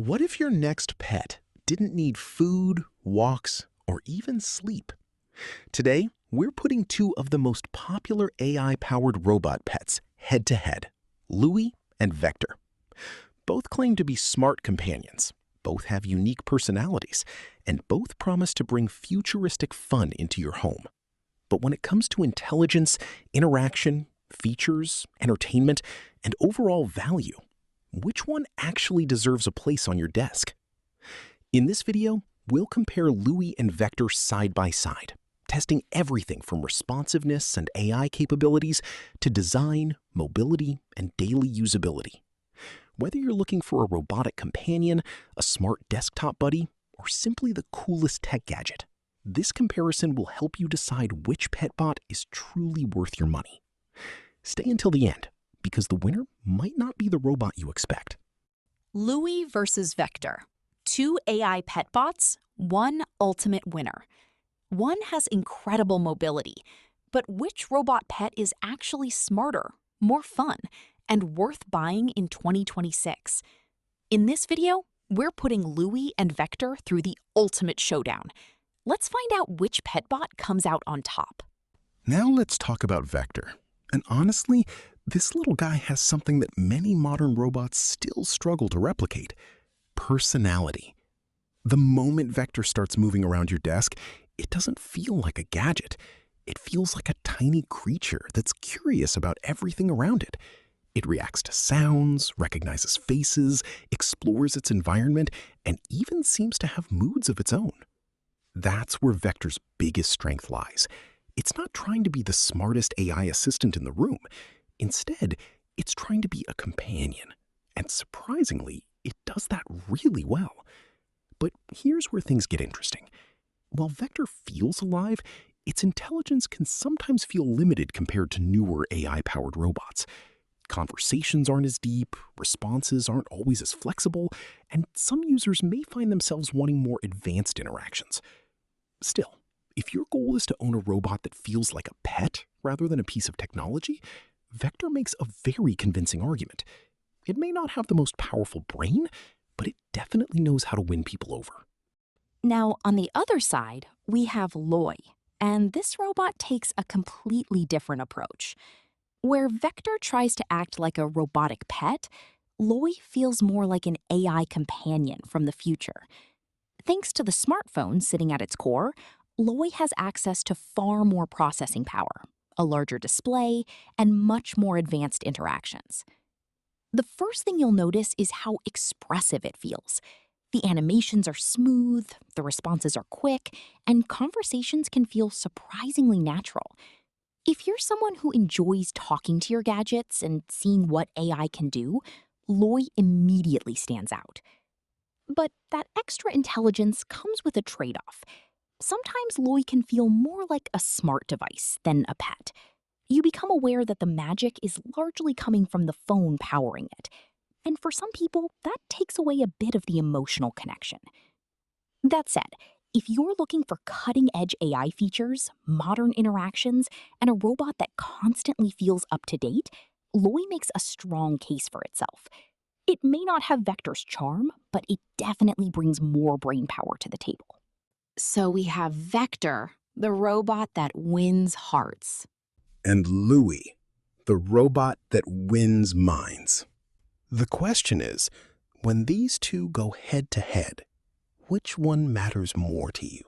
What if your next pet didn't need food, walks, or even sleep? Today, we're putting two of the most popular AI-powered robot pets head-to-head, LOOI and Vector. Both claim to be smart companions, both have unique personalities, and both promise to bring futuristic fun into your home. But when it comes to intelligence, interaction, features, entertainment, and overall value, which one actually deserves a place on your desk? In this video, we'll compare LOOI and Vector side by side, testing everything from responsiveness and AI capabilities to design, mobility, and daily usability. Whether you're looking for a robotic companion, a smart desktop buddy, or simply the coolest tech gadget, this comparison will help you decide which petbot is truly worth your money. Stay until the end, because the winner might not be the robot you expect. LOOI versus Vector. Two AI pet bots, one ultimate winner. One has incredible mobility, but which robot pet is actually smarter, more fun, and worth buying in 2026? In this video, we're putting LOOI and Vector through the ultimate showdown. Let's find out which pet bot comes out on top. Now let's talk about Vector. And honestly, this little guy has something that many modern robots still struggle to replicate: personality. The moment Vector starts moving around your desk, it doesn't feel like a gadget. It feels like a tiny creature that's curious about everything around it. It reacts to sounds, recognizes faces, explores its environment, and even seems to have moods of its own. That's where Vector's biggest strength lies. It's not trying to be the smartest AI assistant in the room. Instead, it's trying to be a companion. And surprisingly, it does that really well. But here's where things get interesting. While Vector feels alive, its intelligence can sometimes feel limited compared to newer AI-powered robots. Conversations aren't as deep, responses aren't always as flexible, and some users may find themselves wanting more advanced interactions. Still, if your goal is to own a robot that feels like a pet rather than a piece of technology, Vector makes a very convincing argument. It may not have the most powerful brain, but it definitely knows how to win people over. Now, on the other side, we have LOOI, and this robot takes a completely different approach. Where Vector tries to act like a robotic pet, LOOI feels more like an AI companion from the future. Thanks to the smartphone sitting at its core, LOOI has access to far more processing power, a larger display, and much more advanced interactions. The first thing you'll notice is how expressive it feels. The animations are smooth, the responses are quick, and conversations can feel surprisingly natural. If you're someone who enjoys talking to your gadgets and seeing what AI can do, LOOI immediately stands out. But that extra intelligence comes with a trade-off. Sometimes LOOI can feel more like a smart device than a pet. You become aware that the magic is largely coming from the phone powering it. And for some people, that takes away a bit of the emotional connection. That said, if you're looking for cutting-edge AI features, modern interactions, and a robot that constantly feels up to date, LOOI makes a strong case for itself. It may not have Vector's charm, but it definitely brings more brain power to the table. So we have Vector, the robot that wins hearts. And LOOI, the robot that wins minds. The question is, when these two go head-to-head, which one matters more to you?